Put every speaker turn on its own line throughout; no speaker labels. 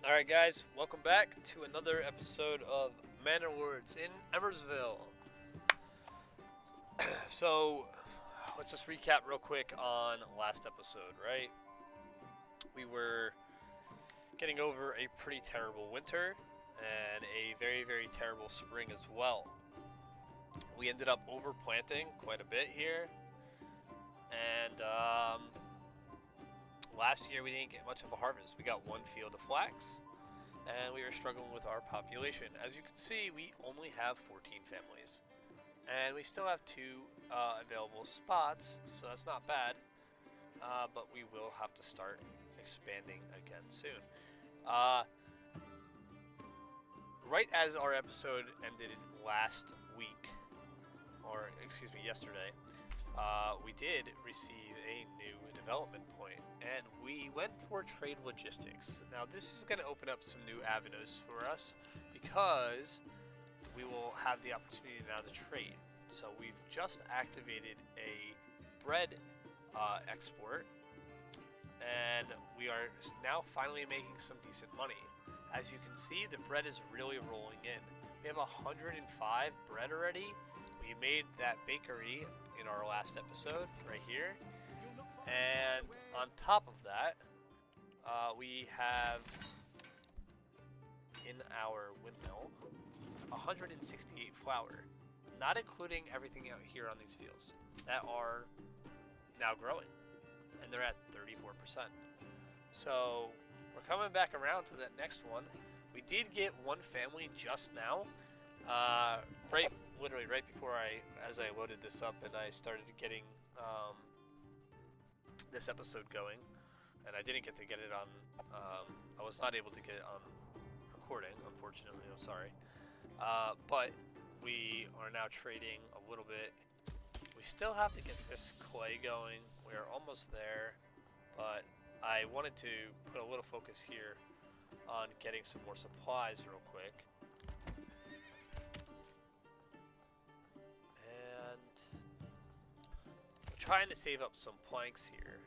Alright guys, welcome back to another episode of Manor Lords in Emmersville. So, let's just recap real quick on last episode, right? We were getting over a pretty terrible winter and a very, very terrible spring as well. We ended up overplanting quite a bit here, and last year we didn't get much of a harvest. We got one field of flax, and we are struggling with our population. As you can see, we only have 14 families, and we still have two available spots, so that's not bad, but we will have to start expanding again soon. Right as our episode ended last week, or excuse me, yesterday, we did receive a new development point, and we went for trade logistics. Now this is going to open up some new avenues for us because we will have the opportunity now to trade. So we've just activated a bread export, and we are now finally making some decent money. As you can see, the bread is really rolling in. We have 105 bread already. We made that bakery in our last episode right here, and on top of that, we have in our windmill 168 flour, not including everything out here on these fields that are now growing, and they're at 34%. So we're coming back around to that next one. We did get one family just now, literally right before as I loaded this up and I started getting this episode going, and I didn't get to get it on. I was not able to get it on recording, unfortunately. I'm sorry, but we are now trading a little bit. We still have to get this clay going. We are almost there, but I wanted to put a little focus here on getting some more supplies real quick. And we're trying to save up some planks here.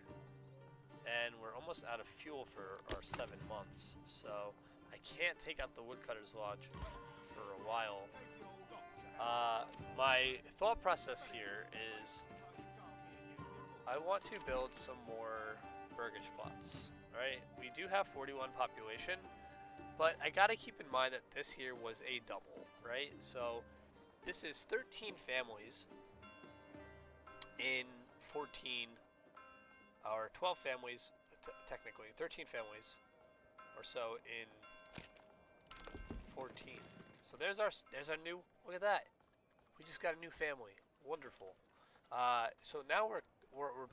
And we're almost out of fuel for our 7 months, so I can't take out the woodcutter's lodge for a while. My thought process here is I want to build some more burgage plots, right? We do have 41 population, but I gotta keep in mind that this here was a double, right? So this is 13 families in 14, or 12 families, technically 13 families or so in 14. So there's our new, look at that. We just got a new family. Wonderful. So now we're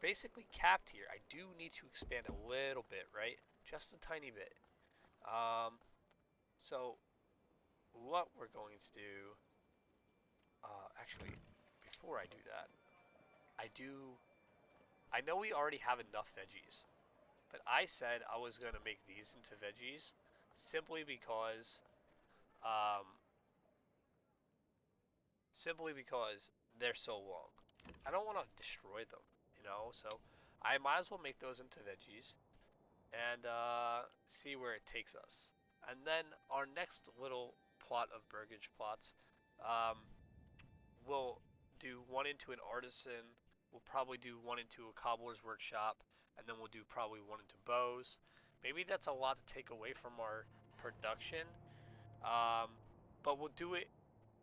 basically capped here. I do need to expand a little bit, right? Just a tiny bit. So what we're going to do, actually, before I do that, I know we already have enough veggies, but I said I was going to make these into veggies simply because, um, they're so long. I don't want to destroy them, so I might as well make those into veggies and see where it takes us. And then our next little plot of burgage plots, um, we'll do one into an artisan, we'll probably do one into a cobbler's workshop, and then we'll do probably one into bows. Maybe that's a lot to take away from our production, but we'll do it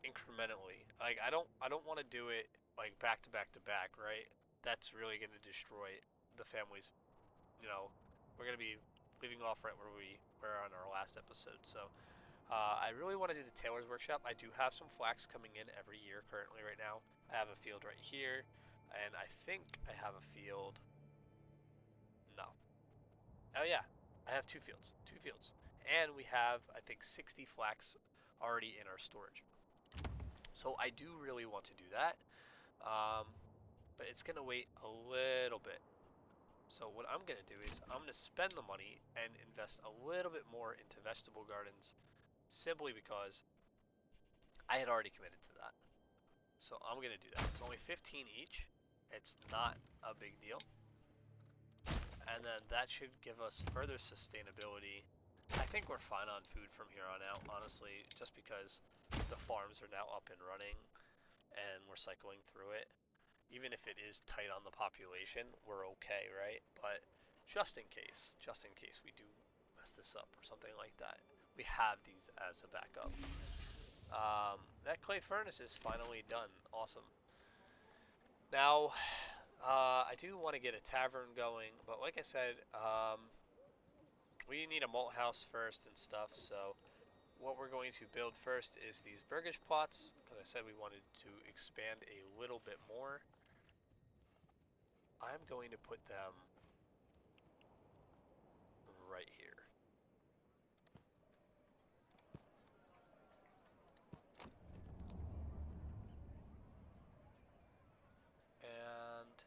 incrementally. Like I don't want to do it like back to back to back, right? That's really going to destroy the families. You know, we're going to be leaving off right where we were on our last episode. So I really want to do the tailor's workshop. I do have some flax coming in every year currently right now. I have a field right here, and I think I have a field. No. Oh yeah, I have two fields. Two fields. And we have, I think, 60 flax already in our storage. So I do really want to do that, but it's going to wait a little bit. So what I'm going to do is I'm going to spend the money and invest a little bit more into vegetable gardens, simply because I had already committed to that. So I'm going to do that. It's only 15 each. It's not a big deal. And then that should give us further sustainability I think we're fine on food from here on out, honestly, just because the farms are now up and running and we're cycling through it. Even if it is tight on the population, we're okay, right? But just in case we do mess this up or something like that, we have these as a backup. That clay furnace is finally done. Awesome. Now, I do want to get a tavern going, but like I said, we need a malt house first and stuff, so what we're going to build first is these burgage plots, because I said we wanted to expand a little bit more. I'm going to put them right here. And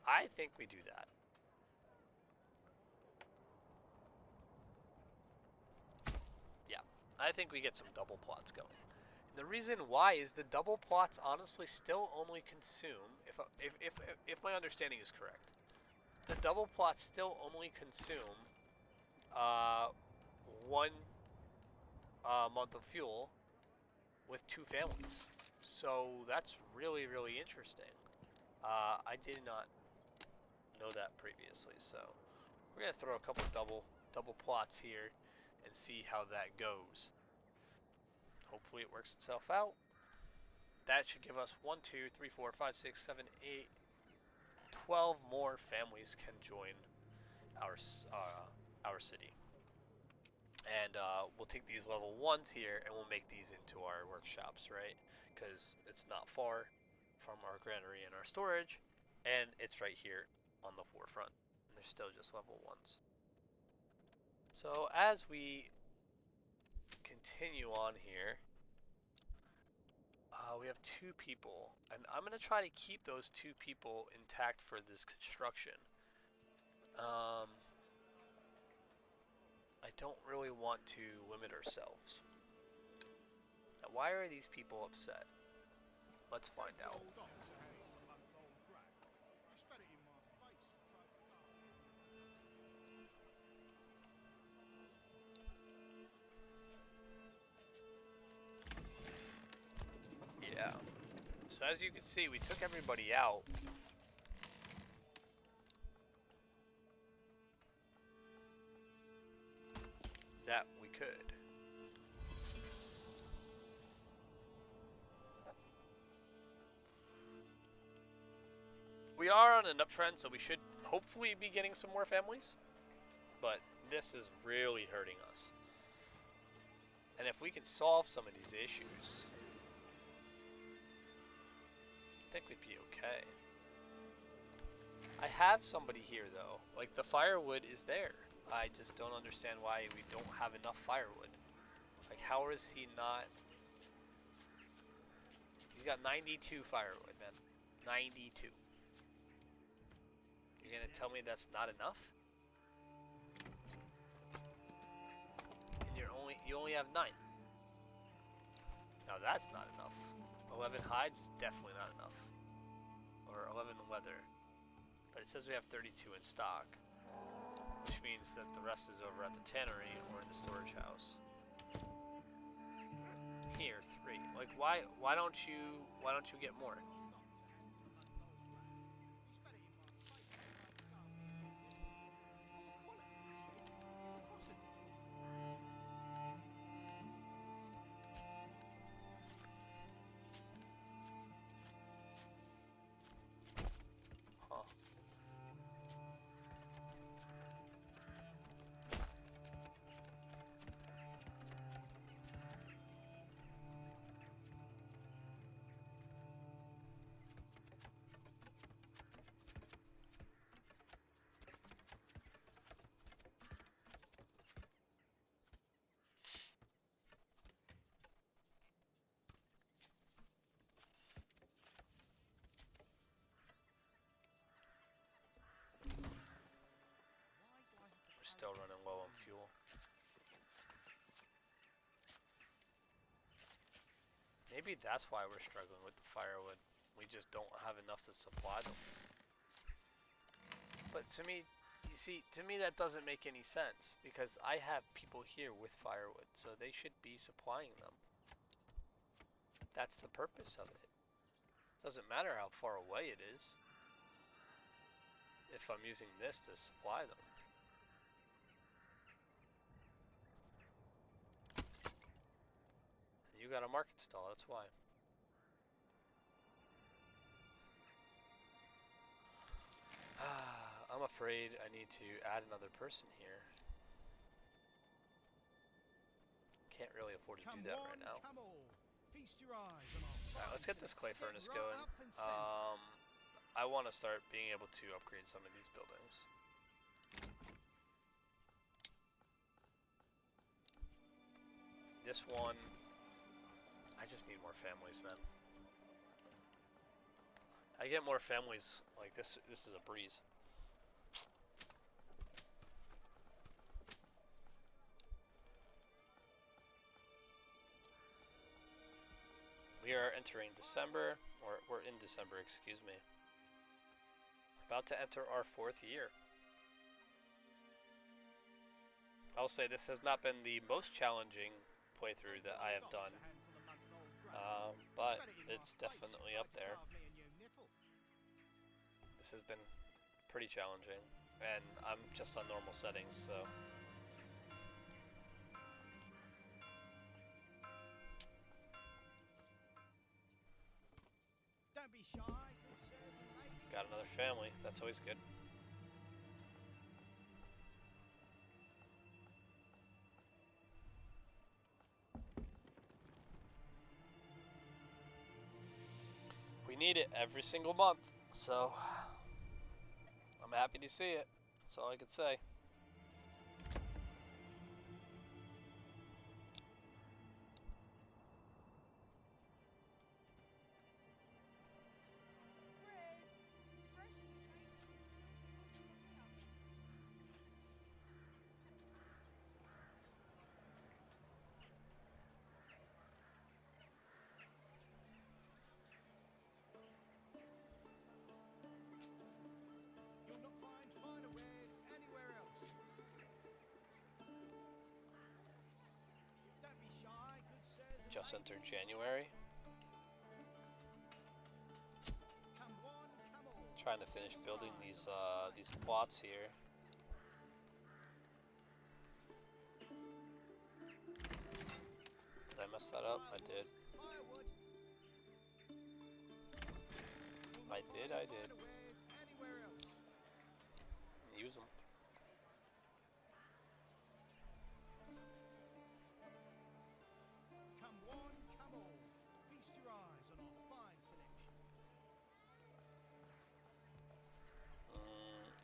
I think we do that. Yeah, I think we get some double plots going. The reason why is the double plots honestly still only consume, if my understanding is correct, the double plots still only consume uh, 1 month of fuel with 2 families. So that's really, really interesting. I did not know that previously, so we're gonna throw a couple double plots here and see how that goes. Hopefully it works itself out. That should give us 1, 2, 3, 4, 5, 6, 7, 8, 12 more families can join our city. And we'll take these level 1s here and we'll make these into our workshops, right? Because it's not far from our granary and our storage, and it's right here on the forefront. And they're still just level 1s. So as we continue on here, we have 2 people, and I'm going to try to keep those 2 people intact for this construction. I don't really want to limit ourselves. Now, why are these people upset? Let's find out. Yeah. So as you can see, we took everybody out. That we could. We are on an uptrend, so we should hopefully be getting some more families. But this is really hurting us. And if we can solve some of these issues, I think we'd be okay. I have somebody here though. Like, the firewood is there. I just don't understand why we don't have enough firewood. Like, how is he not... He's got 92 firewood, man. 92. You're gonna tell me that's not enough? And you only have 9. Now that's not enough. 11 hides is definitely not enough. Or 11 leather. But it says we have 32 in stock, which means that the rest is over at the tannery or the storage house. Here, 3. Like, why don't you get more? Huh. We're still running low on fuel. Maybe that's why we're struggling with the firewood. We just don't have enough to supply them. But to me, you see, to me that doesn't make any sense because I have people here with firewood, so they should be supplying them. That's the purpose of it. Doesn't matter how far away it is if I'm using this to supply them. You got a market stall, that's why. I'm afraid I need to add another person here. Can't really afford to do that right now. Alright, let's get this clay furnace going. I want to start being able to upgrade some of these buildings. This one, I just need more families, man. I get more families like this. This is a breeze. We are entering December, or we're in December, excuse me. About to enter our 4th year. I'll say this has not been the most challenging playthrough that I have done, but it's definitely up there. This has been pretty challenging, and I'm just on normal settings, so.
Don't be shy.
Got another family, that's always good. We need it every single month, so I'm happy to see it. That's all I can say.
You'll not find finer wares anywhere else. Don't be shy, good sirs.
Just entered January.
Come one, come all.
Trying to finish building these plots here. Did I mess that up? I did.
Firewood.
I did.
Anywhere else.
Use them.
Come one, come all. Feast your eyes on our fine selection.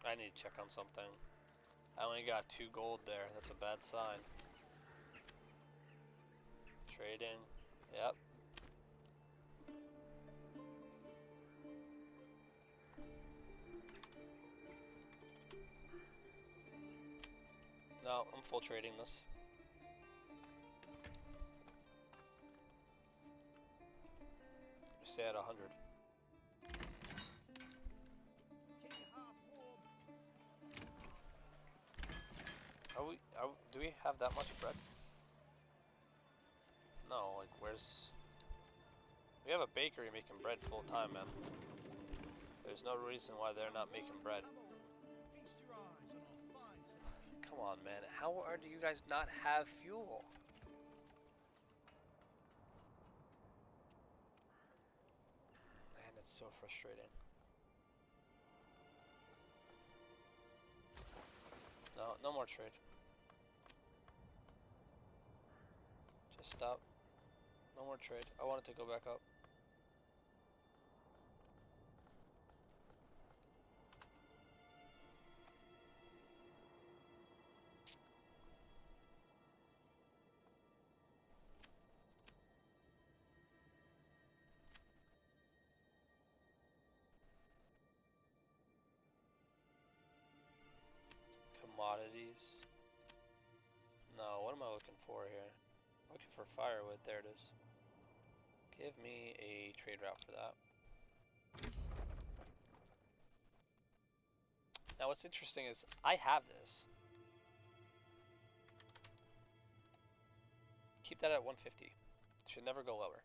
I need to check on something. I only got 2 gold there. That's a bad sign. Trading. Yep. No, I'm full trading this. Stay at 100.
Keep your half warm.
Do we have that much bread? No, like where's... We have a bakery making bread full time, man. There's no reason why they're not making bread.
Feast your eyes on our fine selection.
Come on, man. How do you guys not have fuel? Man, it's so frustrating. No, no more trade. Just stop. No more trade. I want it to go back up. Commodities. No, what am I looking for here? Looking for firewood. There it is. Give me a trade route for that. Now what's interesting is I have this. Keep that at 150. Should never go lower.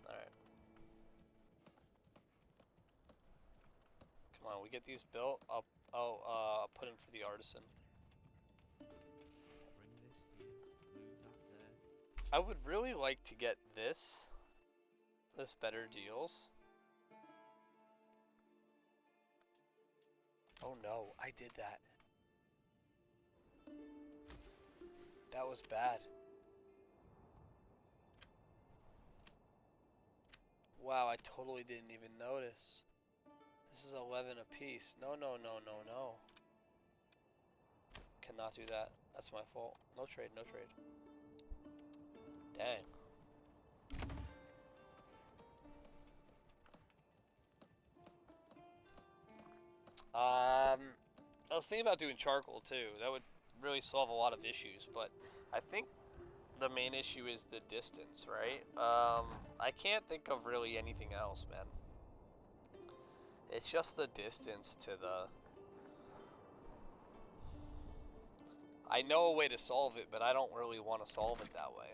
Alright. Come on, we get these built. I'll put in for the artisan.
Bring this here, move that there.
I would really like to get this better deals. Oh no, I did that. That was bad. Wow, I totally didn't even notice. This is 11 apiece. No, no, no, no, no. Cannot do that. That's my fault. No trade, no trade. Dang. I was thinking about doing charcoal too. That would really solve a lot of issues, but I think the main issue is the distance, right? I can't think of really anything else, man. It's just the distance to the... I know a way to solve it, but I don't really want to solve it that way.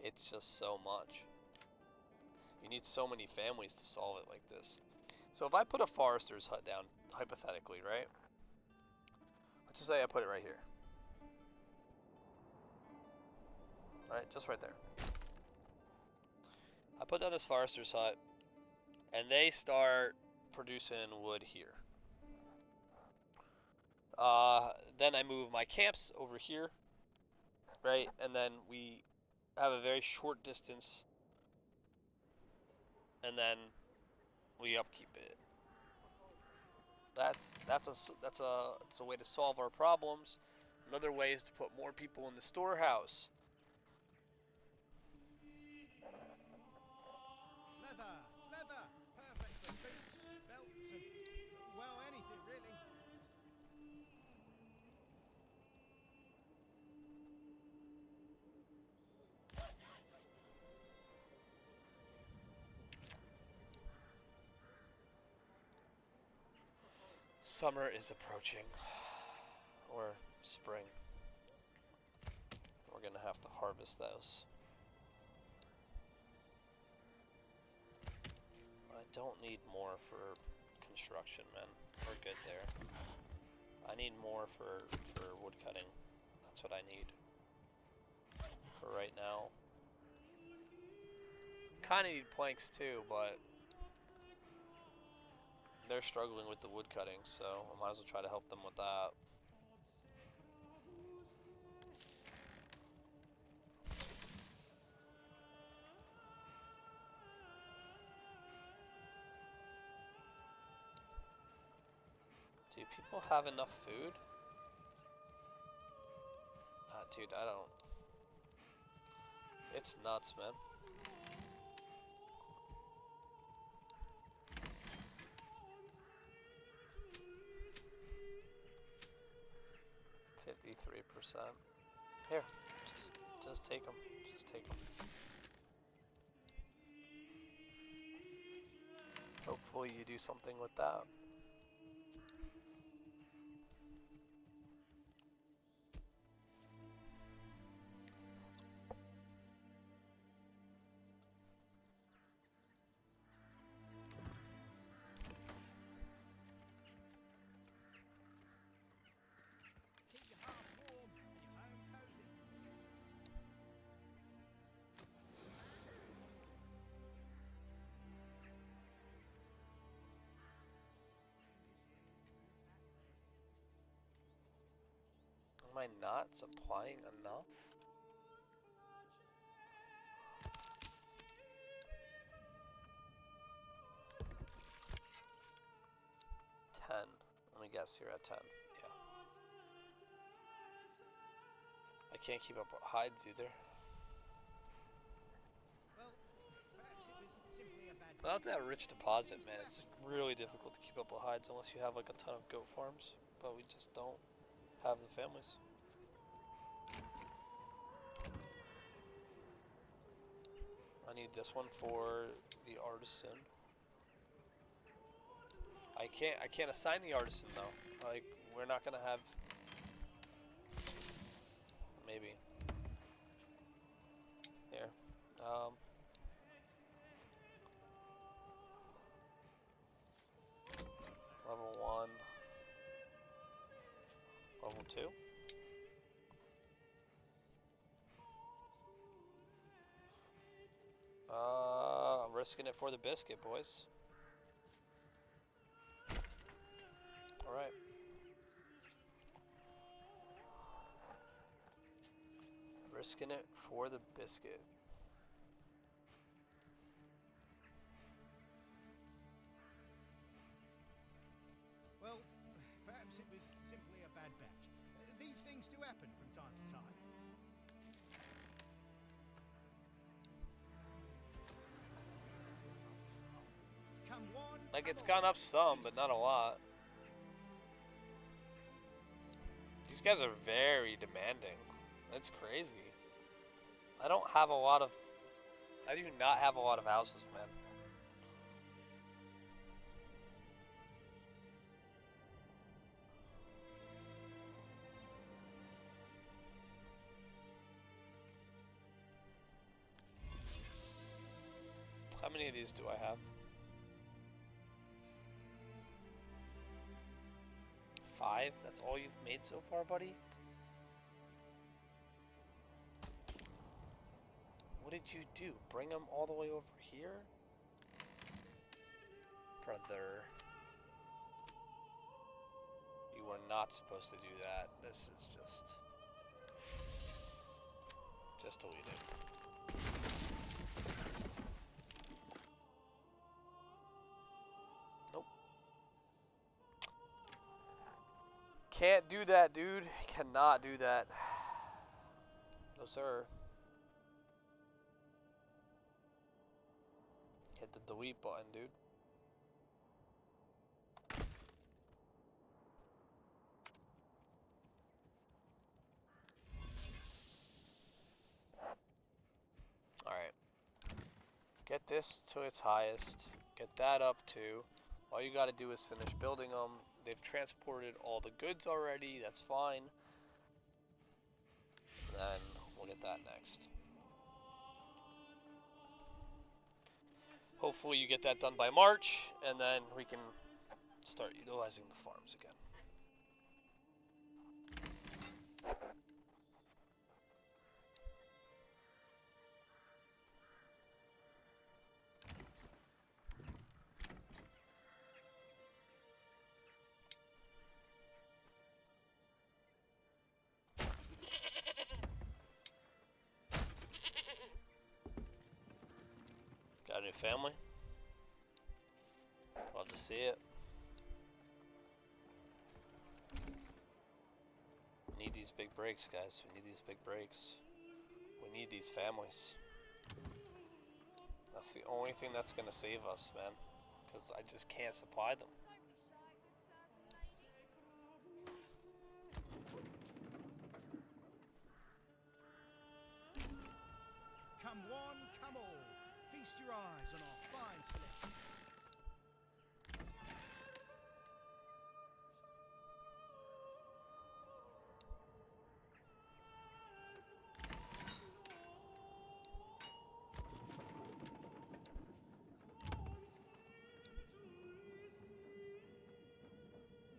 It's just so much. You need so many families to solve it like this. So if I put a forester's hut down, hypothetically, right? Let's just say I put it right here. Right, just right there. I put down this forester's hut, and they start producing wood here. Then I move my camps over here, right? And then we have a very short distance, and then we upkeep it. That's a way to solve our problems. Another way is to put more people in the storehouse.
Leather, perfect for boots, belts, and well, anything really.
Summer is approaching, or spring. We're gonna have to harvest those. I don't need more for construction, man. We're good there. I need more for wood cutting. That's what I need for right now. Kinda need planks too, but they're struggling with the wood cutting, so I might as well try to help them with that. Do people have enough food? Dude, I don't. It's nuts, man. %. Here, just take them. Just take them. Hopefully you do something with that.
Keep your heart warm and your home cozy.
Am I not supplying enough? Yes, you're at 10. Yeah. I can't keep up with hides either.
Well, perhaps it was simply a bad
Without
batch.
that rich deposit, man, it's really difficult to keep up with hides unless you have like a ton of goat farms. But we just don't have the families. I need this one for the artisan. I can't assign the artisan though. Like we're not gonna have maybe here. Level 1, level 2. I'm risking it for the biscuit, boys. Alright. Risking it for the biscuit.
Well, perhaps it was simply a bad batch. These things do happen from time to time. Come one,
Like
come
it's
all.
gone up some, but not a lot. These guys are very demanding. That's crazy. I don't have a lot of... I do not have a lot of houses, man. How many of these do I have? 5? That's all you've made so far, buddy? What did you do? Bring them all the way over here? Brother. You were not supposed to do that. This is just... Just delete it. Nope. Can't do that, dude. Cannot do that. No, sir. Hit the delete button, dude. Alright. Get this to its highest. Get that up too. All you gotta do is finish building them. They've transported all the goods already. That's fine. Then we'll get that next. Hopefully you get that done by March, and then we can start utilizing the farms again. Got a new family? Love to see it. We need these big breaks, guys. We need these big breaks. We need these families. That's the only thing that's gonna save us, man. Because I just can't supply them.
Come one, come all. Feast your eyes on our fine selection.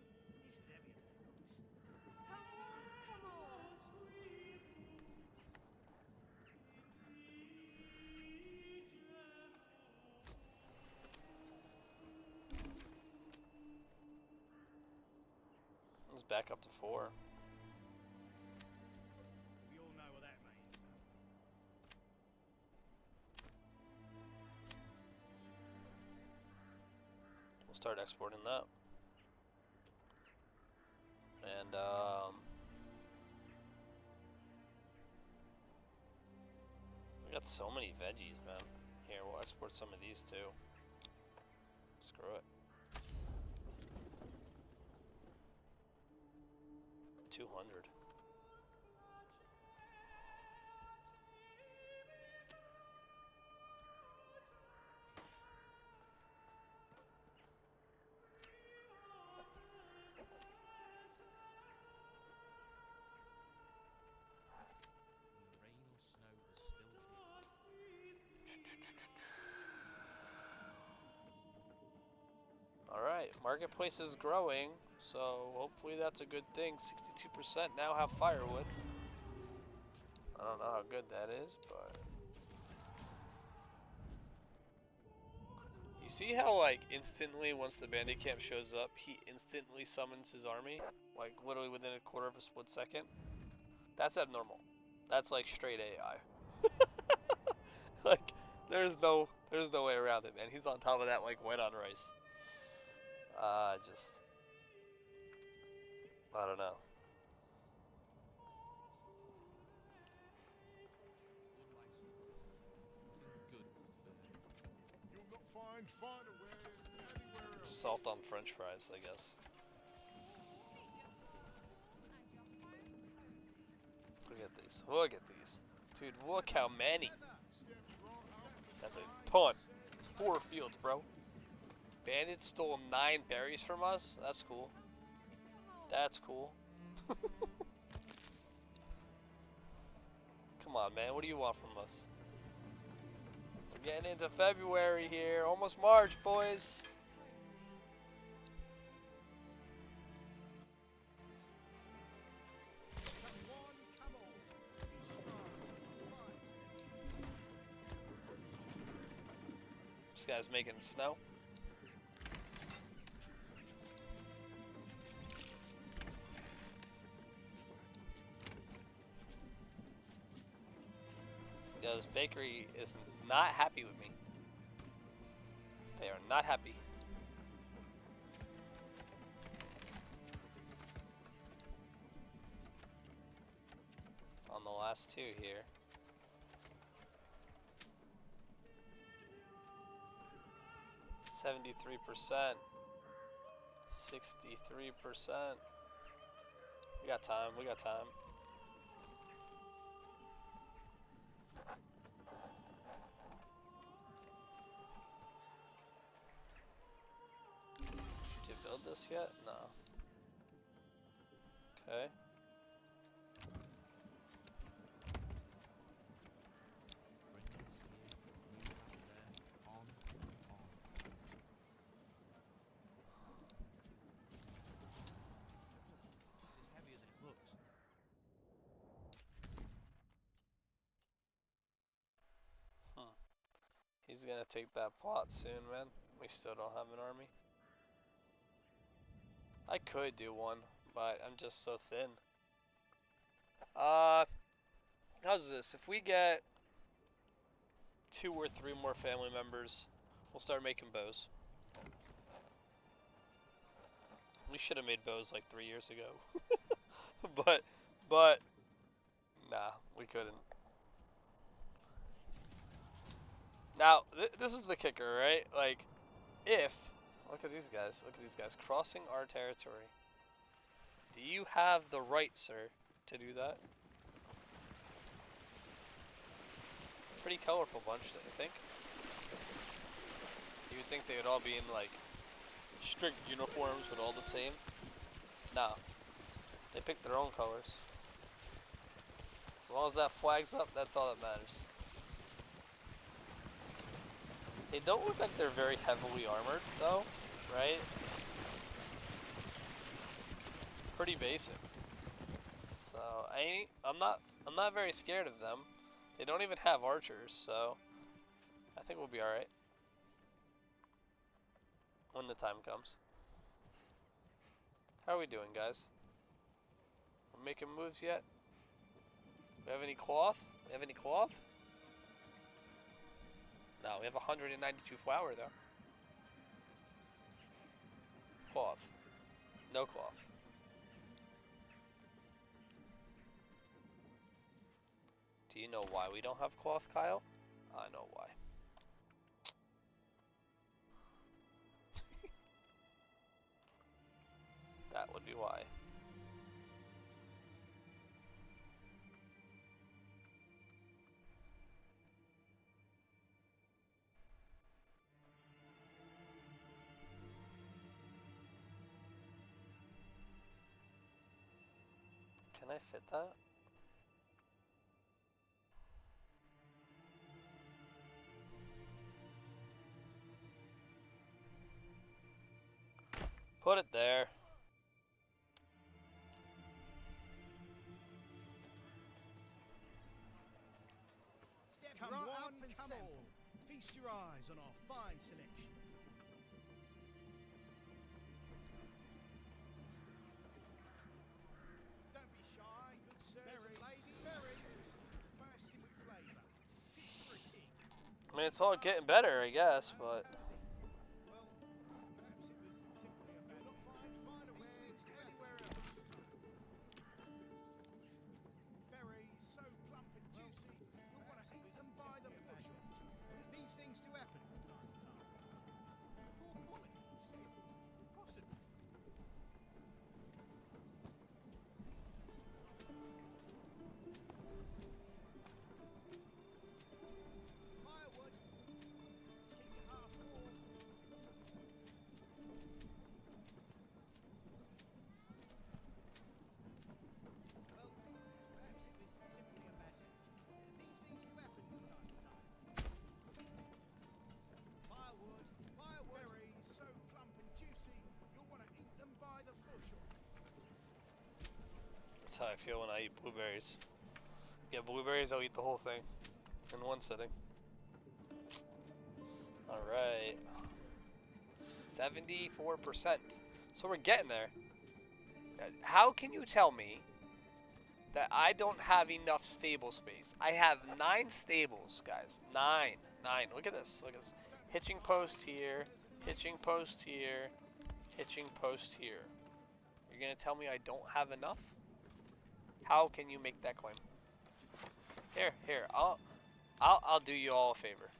Is it heavier than it looks?
Come on, come on.
Let's back up to 4.
We all know what that means.
We'll start exporting that. And we got so many veggies, man. Here, we'll export some of these too. Screw it. 200.
Rain or snow, there's still
Alright, marketplace is growing, so hopefully that's a good thing. 62% now have firewood. I don't know how good that is, but... You see how, like, instantly once the bandit camp shows up, he instantly summons his army? Like, literally within a quarter of a split second? That's abnormal. That's like straight AI. Like, there's no way around it, man. He's on top of that like wet on rice. Just... I don't know.
good.
You'll not find finer wares anywhere else.
Salt on French fries, I guess. Look at these. Look at these. Dude, look how many. That's a ton. It's 4 fields, bro. Bandits stole 9 berries from us? That's cool. That's cool. Come on, man. What do you want from us? We're getting into February here. Almost March, boys. This guy's making snow. Yo, this bakery is not happy with me. They are not happy. On the last 2 here. %, 63%. We got time, we got time. Did you build this yet? No. Okay. He's gonna take that plot soon, man. We still don't have an army. I could do one, but I'm just so thin. How's this? If we get 2 or 3 more family members, we'll start making bows. We should have made bows like 3 years ago. but, nah, we couldn't. Now, this is the kicker, right? Like, if, look at these guys, crossing our territory. Do you have the right, sir, to do that? Pretty colorful bunch, don't you think? You would think they would all be in, like, strict uniforms, but all the same. No. They picked their own colors. As long as that flag's up, that's all that matters. They don't look like they're very heavily armored, though, right? Pretty basic. So I'm not very scared of them. They don't even have archers, so I think we'll be all right when the time comes. How are we doing, guys? We're making moves yet? We have any cloth? We have any cloth? No, we have 192 flour though. Cloth. No cloth. You know why we don't have cloth, Kyle? I know why. That would be why. Can I fit that? Put it there.
Step come right up and sample. Feast your eyes on our fine selection. Don't be shy, good sirs and ladies. Berries, bursting with flavour, fit for a king.
I mean, it's all getting better, I guess, but...
Well, perhaps it was simply a bad... Look, find a wares everywhere else. Berries, so plump and juicy, you'll want to eat them by the bushel. These things do happen from time to time. Poor quality, you see. Possibly. Firewood. Keep your heart warm. Well, perhaps it was simply a bad match. These things do happen from time to time. Firewood, berries, so plump and juicy, you'll want to eat them by the bushel.
That's how I feel when I eat blueberries. Yeah, blueberries, I'll eat the whole thing in one sitting. Alright. 74%. So we're getting there. How can you tell me that I don't have enough stable space? I have 9 stables, guys. 9. Look at this. Look at this. Hitching post here. Hitching post here. Hitching post here. You're gonna tell me I don't have enough? How can you make that claim? Here. I'll do you all a favor.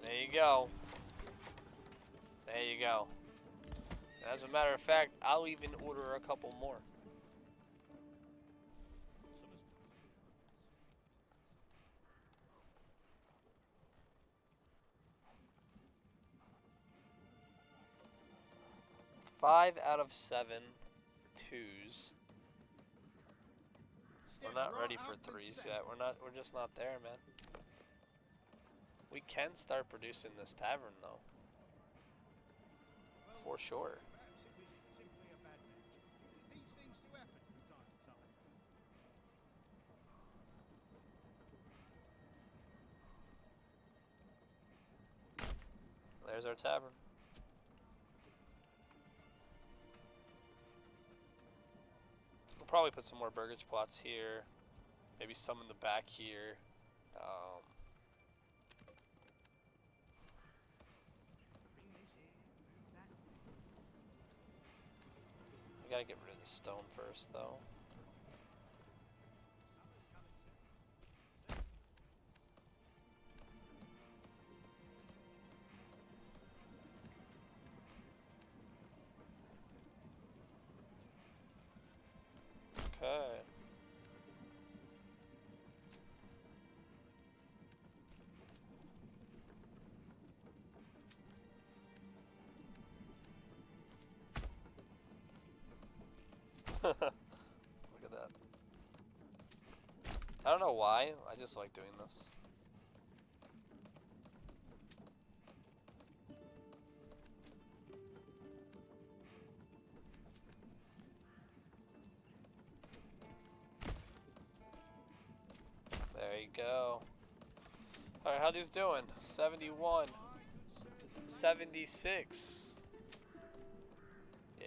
There you go. There you go. As a matter of fact, I'll even order a couple more. Five out of 7 twos. We're not ready for 3s yet. We're just not there, man. We can start producing this tavern though. For sure.
Perhaps it was simply a bad match. These things do happen from time to time.
There's our tavern. We'll probably put some more burgage plots here. Maybe some in the back here. I gotta get rid of the stone first, though. Okay. Look at that. I don't know why, I just like doing this. There you go. Alright, how these doing? 71. 76. Yeah,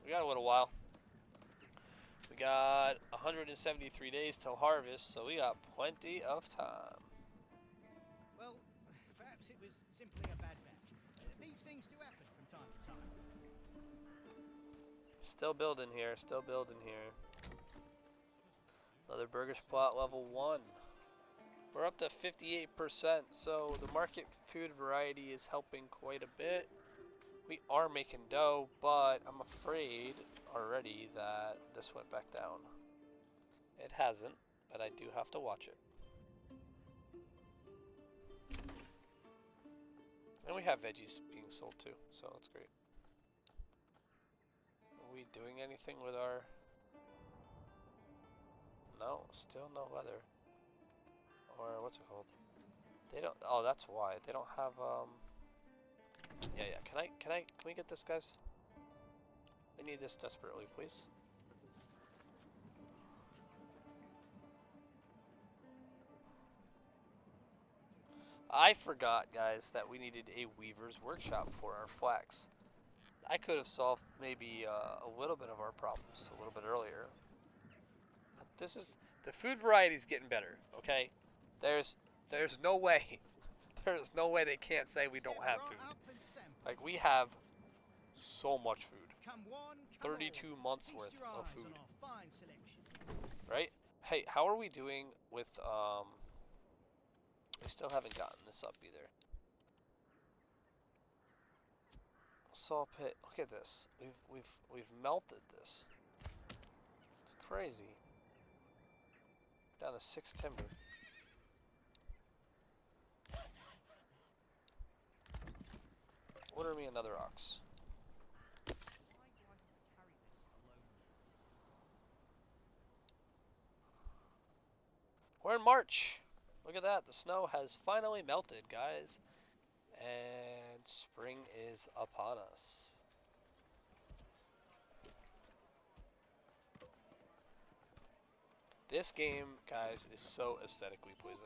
we got a little while. We got 173 days till harvest, so we got plenty of time.
Well, perhaps it was simply a bad match. These things do happen from time to time.
Still building here, still building here. Another burger spot level 1. We're up to 58%, so the market food variety is helping quite a bit. We are making dough, but I'm afraid already that this went back down. It hasn't, but I do have to watch it. And we have veggies being sold too, so that's great. Are we doing anything with our... No, still no weather. Or what's it called? They don't... Oh, that's why. They don't have, Yeah, can we get this, guys? We need this desperately, please. I forgot, guys, that we needed a weaver's workshop for our flax. I could have solved maybe a little bit of our problems a little bit earlier. But this is... The food variety is getting better, okay? There's no way. There's no way they can't say we don't have food. Like, we have so much food. 32 months worth of food. Right? Hey, how are we doing with, we still haven't gotten this up either. Saw pit. Look at this. We've melted this. It's crazy. Down to 6 timber. Order me another ox. We're in March. Look at that. The snow has finally melted, guys. And spring is upon us. This game, guys, is so aesthetically pleasing.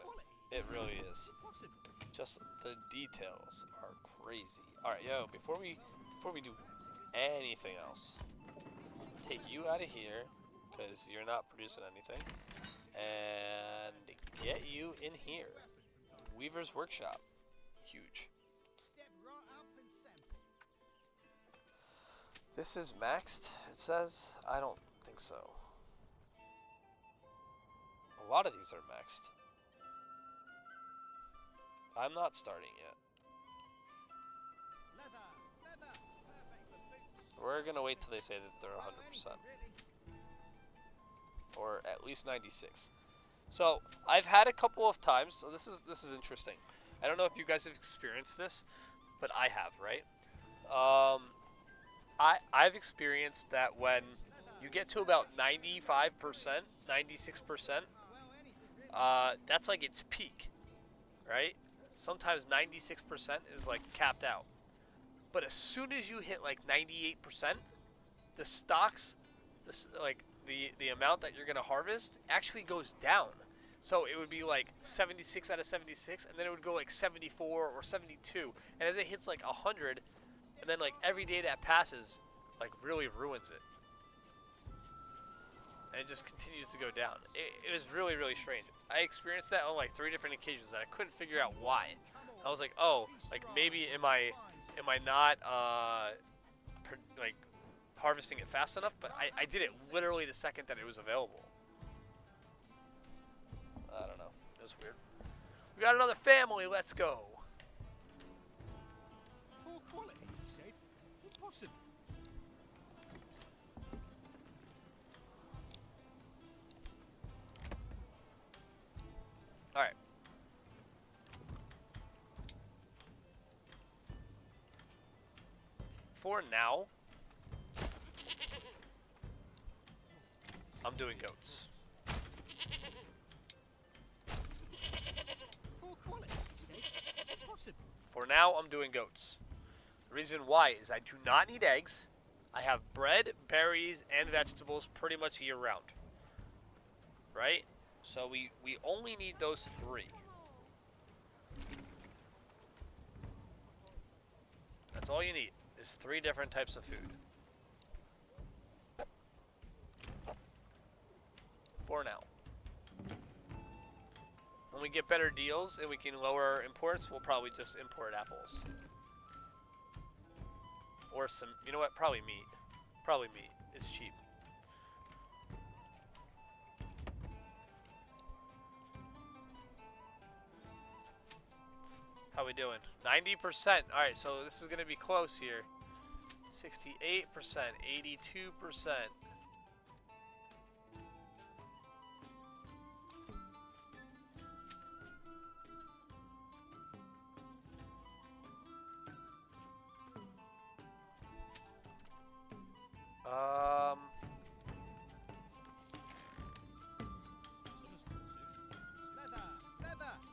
It really is. Just the details are crazy. Alright, yo, before we do anything else, take you out of here, because you're not producing anything, and get you in here. Weaver's Workshop. Huge. This is maxed, it says? I don't think so. A lot of these are maxed. I'm not starting yet. We're gonna wait till they say that they're 100%. Or at least 96. So, I've had a couple of times, so this is interesting. I don't know if you guys have experienced this, but I have, right? I've experienced that when you get to about 95%, 96%, that's like its peak, right? Sometimes 96% is like capped out. But as soon as you hit like 98%, the stocks, the amount that you're gonna harvest actually goes down. So it would be like 76 out of 76, and then it would go like 74 or 72. And as it hits like 100, and then like every day that passes, like really ruins it. And it just continues to go down. It was really, really strange. I experienced that on like 3 different occasions, and I couldn't figure out why. I was like, oh, like maybe am I not like harvesting it fast enough? But I did it literally the second that it was available. I don't know. It was weird. We got another family. Let's go.
Poor quality, you said? Impossible.
All right. For now, I'm doing goats.
Poor quality, you said? Impossible.
For now, I'm doing goats. The reason why is I do not need eggs. I have bread, berries, and vegetables pretty much year round. Right? So we only need those 3. That's all you need, is 3 different types of food. For now. When we get better deals and we can lower our imports, we'll probably just import apples. Or some, you know what, probably meat. Probably meat. It's cheap. we doing? 90%. Alright, so this is going to be close here. 68%, 82%.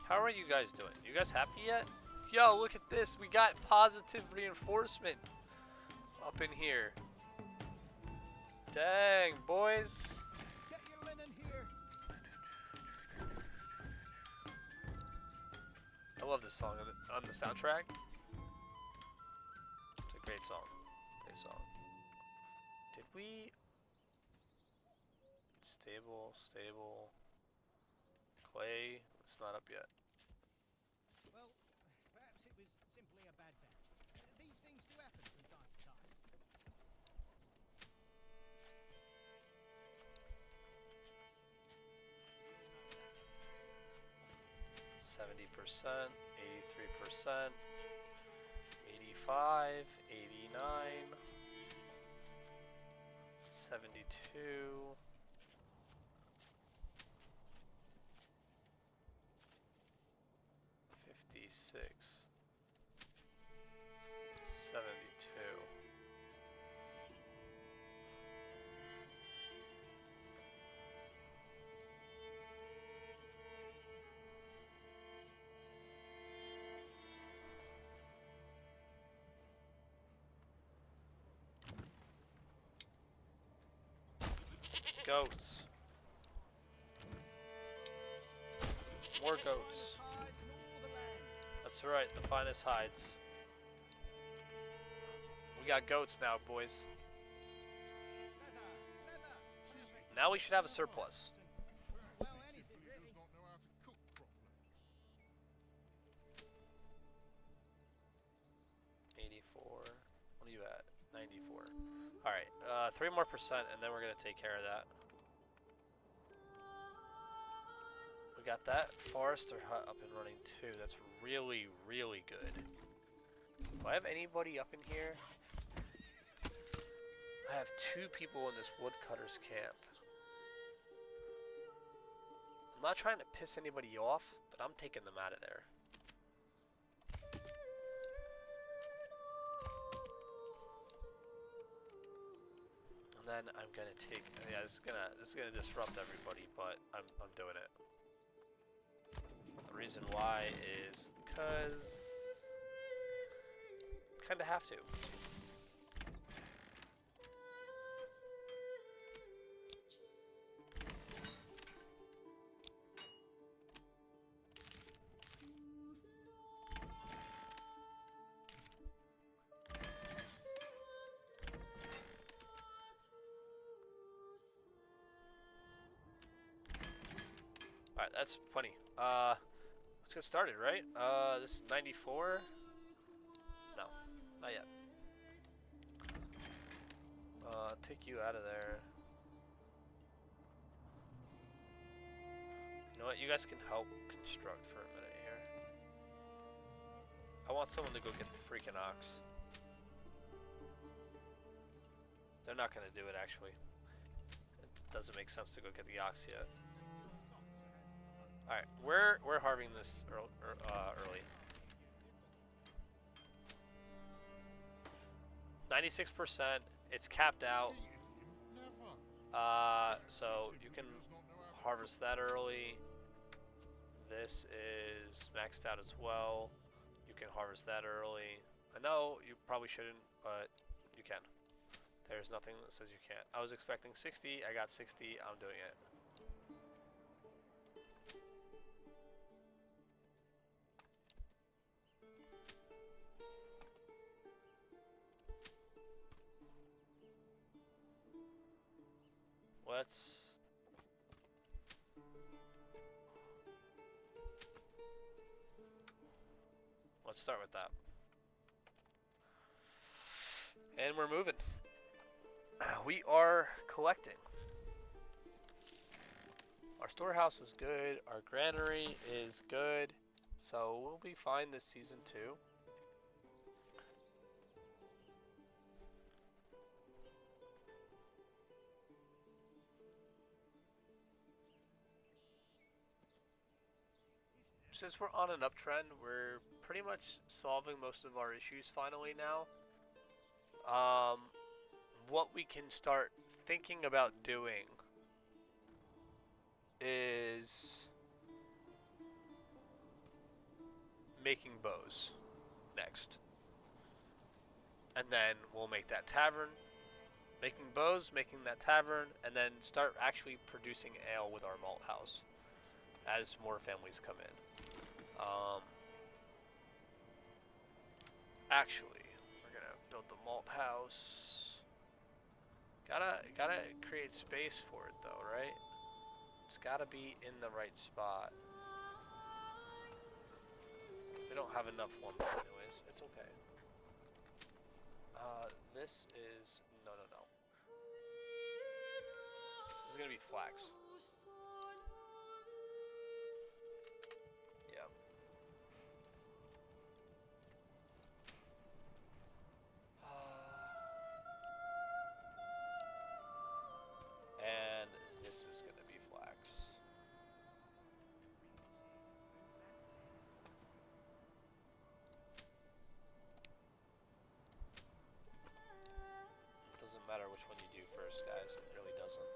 How are you guys doing? You guys happy yet? Yo, look at this. We got positive reinforcement up in here. Dang, boys.
Get your linen here.
I love this song on the soundtrack. It's a great song. Great song. Did we... Stable, stable. Clay. It's not up yet.
Well, perhaps it was simply a bad batch. These things do happen from time to time.
70%, 83%, 85, 89, 72. 56, 72. Goats. More goats. That's right, the finest hides. We got goats now, boys. Now we should have a surplus.
Well, anything really.
84. What are you at? 94. Alright, 3 more percent and then we're gonna take care of that. We got that forester hut up and running too. That's really, really good. Do I have anybody up in here? I have 2 people in this woodcutter's camp. I'm not trying to piss anybody off, but I'm taking them out of there. And then I'm gonna take, yeah, this is gonna disrupt everybody, but I'm doing it. The reason why is because kinda have to. Alright, that's plenty. Let's get started, right? This is 94. No, not yet. Take you out of there. You know what? You guys can help construct for a minute here. I want someone to go get the freaking ox. They're not gonna do it, actually. It doesn't make sense to go get the ox yet. Alright, we're harvesting this early. 96%. It's capped out. So you can harvest that early. This is maxed out as well. You can harvest that early. I know you probably shouldn't, but you can. There's nothing that says you can't. I was expecting 60. I got 60. I'm doing it. Let's start with that. And we're moving. We are collecting. Our storehouse is good. Our granary is good. So we'll be fine this season too. Since we're on an uptrend, we're pretty much solving most of our issues finally now. What we can start thinking about doing is making bows next. And then we'll make that tavern, making bows, making that tavern, and then start actually producing ale with our malt house as more families come in. Actually, we're gonna build the malt house. Gotta create space for it though, right? It's gotta be in the right spot. We don't have enough lumber anyways. It's okay. This is no. This is gonna be flax. Yeah. And this is gonna be flax. Doesn't matter which one you do first, guys. It really doesn't.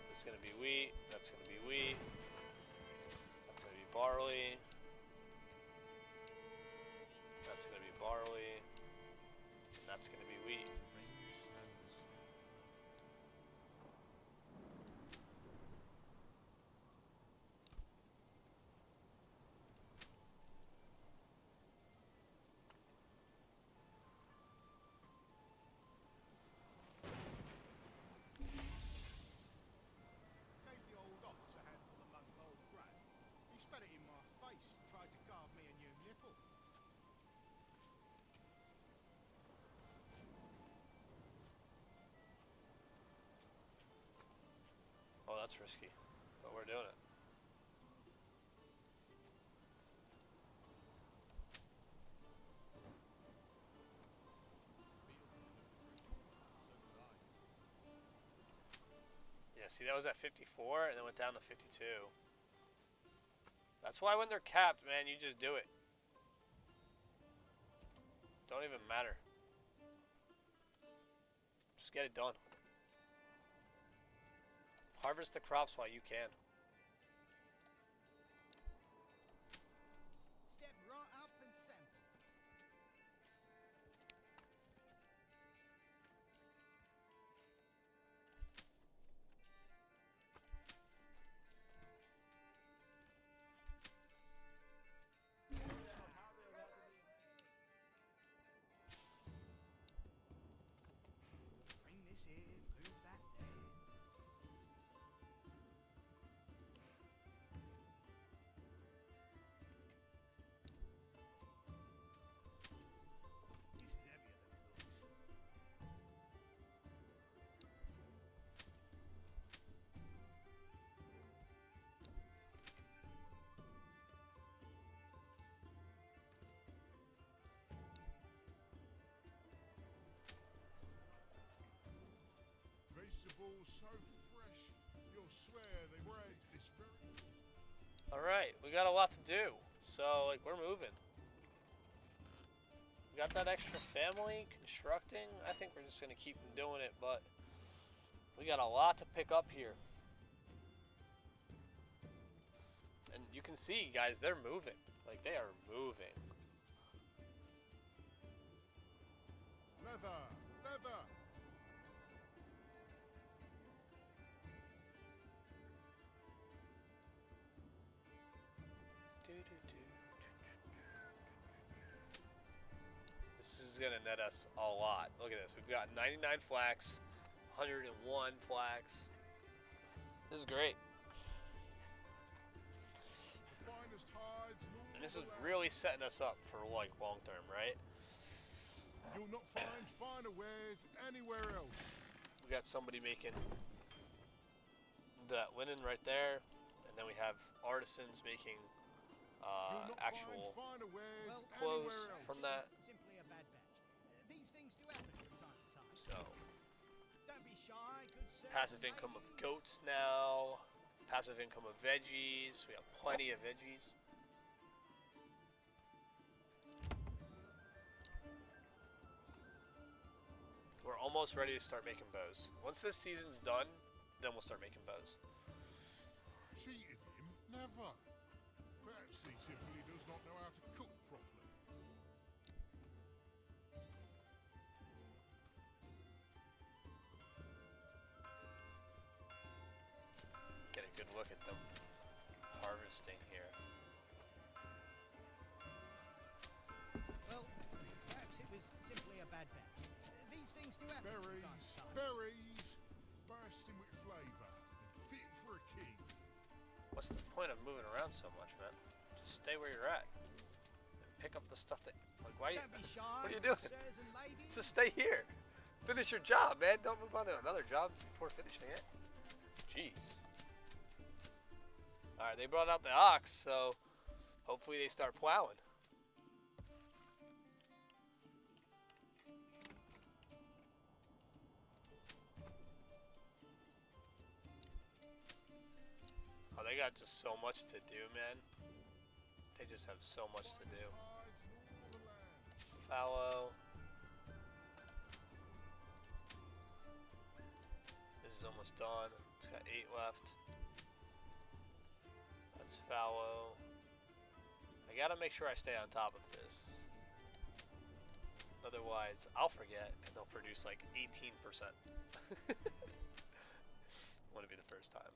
This is gonna be wheat. That's gonna be wheat. That's gonna be barley. That's gonna be barley. And that's gonna be wheat.
Gave the old ox a handful of month-old grub. He spat it in my face and tried to carve me a new nipple.
Oh, that's risky. But we're doing it. Yeah, see, that was at 54 and then went down to 52. That's why when they're capped, man, you just do it. Don't even matter. Just get it done. Harvest the crops while you can.
Step right up and sample. Bring this here, move that there. This is heavier than it looks.
Vegetables so fresh, you'll swear they bred this very.
Alright, we got a lot to do. So, like, we're moving. We got that extra family constructing. I think we're just going to keep doing it, but we got a lot to pick up here. And you can see, guys, they're moving. Like, they are moving.
Leather, leather.
This is going to net us a lot. Look at this. We've got 99 flax, 101 flax. This is great.
The finest hides in all
And this
the
is
land.
really setting us up for, like, long term, right?
You'll not find finer wares anywhere else.
We got somebody making that linen right there, and then we have artisans making
You'll not
actual
find finer wares
Well,
clothes
anywhere else.
from that.
Simply a bad batch. These things do happen from time to time.
So
Don't be shy, good sirs
passive
and
income of
ladies.
goats now. Passive income of veggies. We have plenty of veggies. We're almost ready to start making bows. Once this season's done, then we'll start making bows.
Cheated him? Never. Perhaps he simply does not know how to cook properly.
Get a good look at them harvesting here.
Well, perhaps it was simply a bad batch. These things do happen from time
Berries,
to time.
berries, bursting with flavour and fit for a king.
What's the point of moving around so much, man? Just stay where you're at. And pick up the stuff that, like, why?
Don't be shy,
What are you
good
doing?
sirs and ladies.
Just stay here. Finish your job, man. Don't move on to another job before finishing it. Jeez. Alright, they brought out the ox, so hopefully they start plowing. Oh, they got just so much to do, man. They just have so much to do. Fallow. This is almost done. It's got 8 left. That's fallow. I gotta make sure I stay on top of this. Otherwise, I'll forget and they'll produce like 18%. Wouldn't be the first time.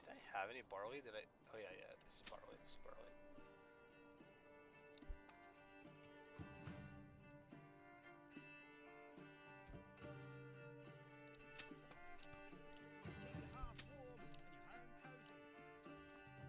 Did I have any barley? Did I? Oh yeah, yeah. This is barley. This is barley.
Keep your heart warm and your home cozy.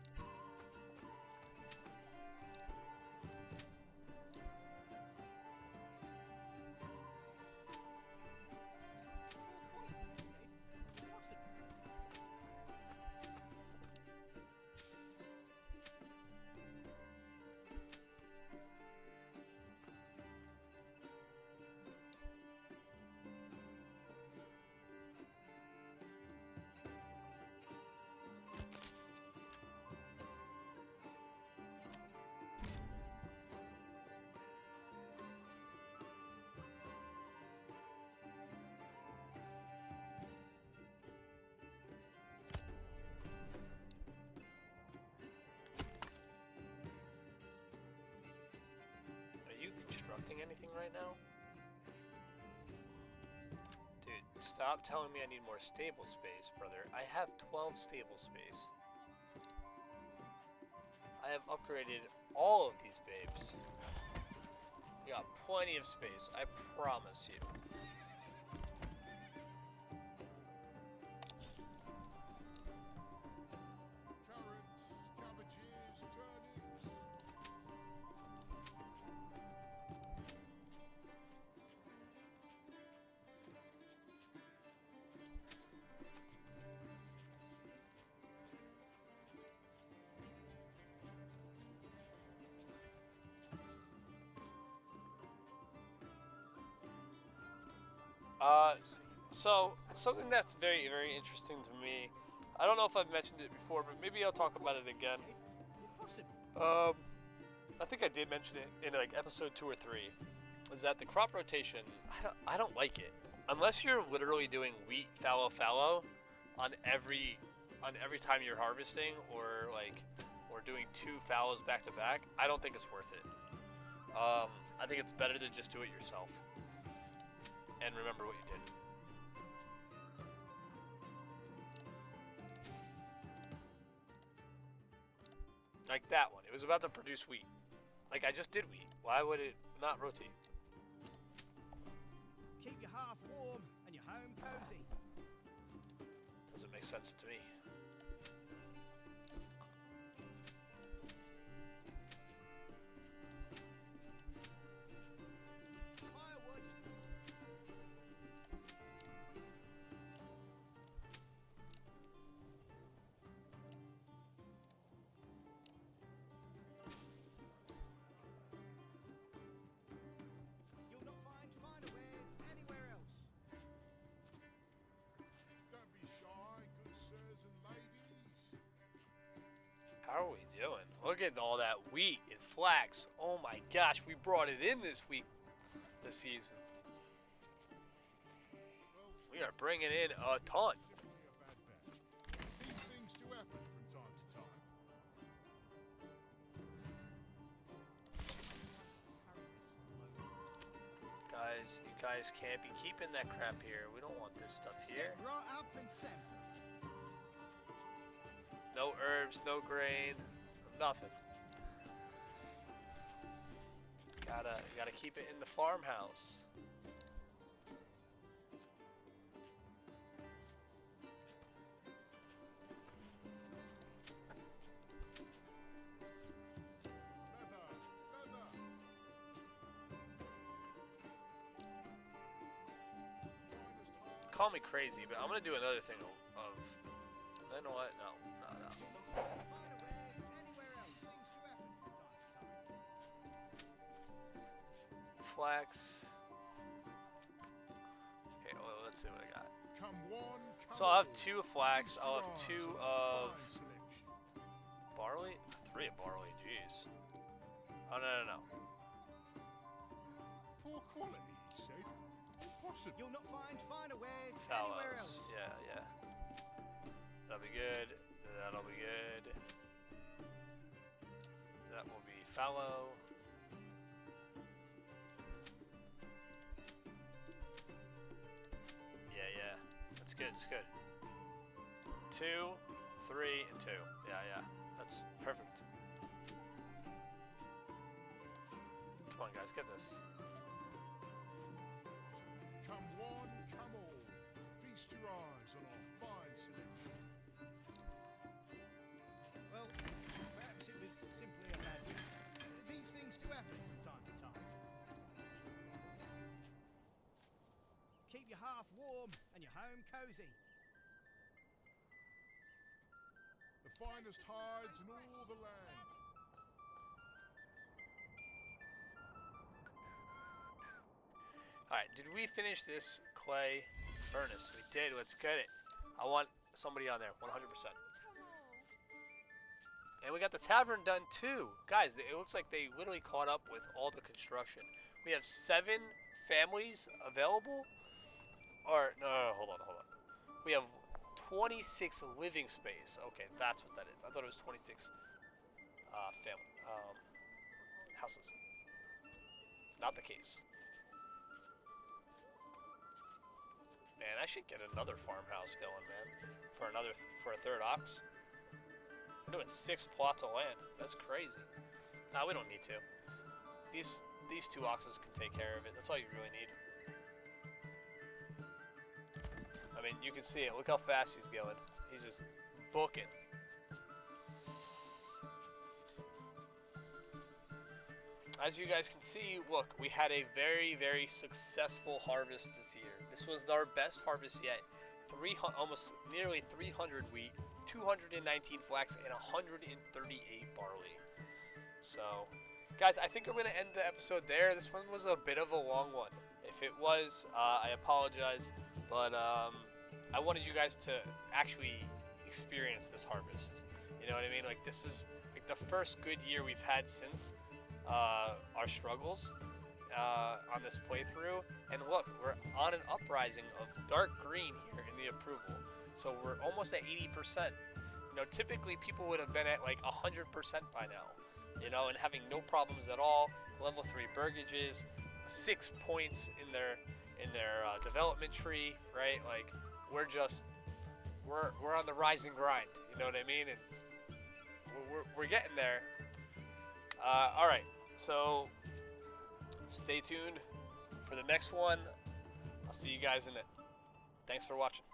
Are you constructing anything right now? Dude, stop telling me I need more stable space, brother. I have 12 stable space. I have upgraded all of these babes. You got plenty of space, I promise you.
Carrots, cabbages, turnips.
So something that's very, very interesting to me. I don't know if I've mentioned it before, but maybe I'll talk about it again. I think I did mention it in like episode 2 or 3. Is that the crop rotation? I don't like it unless you're literally doing wheat fallow fallow on every time you're harvesting, or doing 2 fallows back to back. I don't think it's worth it. I think it's better to just do it yourself and remember what you did. Like that one. It was about to produce wheat. Like, I just did wheat. Why would it not rotate?
Keep your hearth warm and your home cozy.
Doesn't make sense to me.
Firewood.
at all that wheat and flax. Oh my gosh, we brought it in this season. We are bringing in a ton.
Simply a bad bet. These things do happen from time to time.
Guys, you guys can't be keeping that crap here. We don't want this stuff here.
Step right up and sample.
No herbs, no grain, nothing. Gotta keep it in the farmhouse.
Leather!
Call me crazy, but I'm gonna do another thing of. You know what? No.
Find a way anywhere else. Things do happen from time to time.
Flax. Okay, well, let's see what I got.
Come one, come
So I'll have
all.
2 of flax.
Feast
I'll
your
have
eyes
2
on a
of
fine selection.
barley. 3 of barley. Jeez. Oh no.
Poor quality, you say? Possibly.
You'll not find finer wares anywhere
Fallows.
else.
Yeah. That'll be good. That'll be good. That will be fallow. Yeah. That's good. It's good. 2, 3, and 2. Yeah. That's perfect. Come on, guys, get this.
Come one, come all. Feast your eyes on our fine selection.
Well, perhaps it was simply a bad week. These things do happen from time to time. Keep your hearth warm and your home cozy.
The finest hides in all the land.
Alright, did we finish this clay furnace? We did. Let's get it. I want somebody on there, 100%. And we got the tavern done too. Guys, it looks like they literally caught up with all the construction. We have 7 families available. Or, no, hold on. We have 26 living space. Okay, that's what that is. I thought it was 26 houses. Not the case. Man, I should get another farmhouse going, man. For a 3rd ox. We're doing 6 plots of land. That's crazy. Nah, we don't need to. These 2 oxes can take care of it. That's all you really need. I mean, you can see it. Look how fast he's going. He's just booking. As you guys can see, look, we had a very, very successful harvest this year. This was our best harvest yet. Almost nearly 300 wheat, 219 flax, and 138 barley. So, guys, I think I'm going to end the episode there. This one was a bit of a long one. If it was, I apologize. But I wanted you guys to actually experience this harvest. You know what I mean? Like, this is like the first good year we've had since our struggles on this playthrough. And look, we're on an uprising of dark green here in the approval. So we're almost at 80%. You know, typically people would have been at like 100% by now. You know, and having no problems at all. Level 3 burgages, 6 points in their development tree, right? Like, we're on the rise and grind. You know what I mean? And we're getting there. All right, so stay tuned for the next one. I'll see you guys in it. Thanks for watching.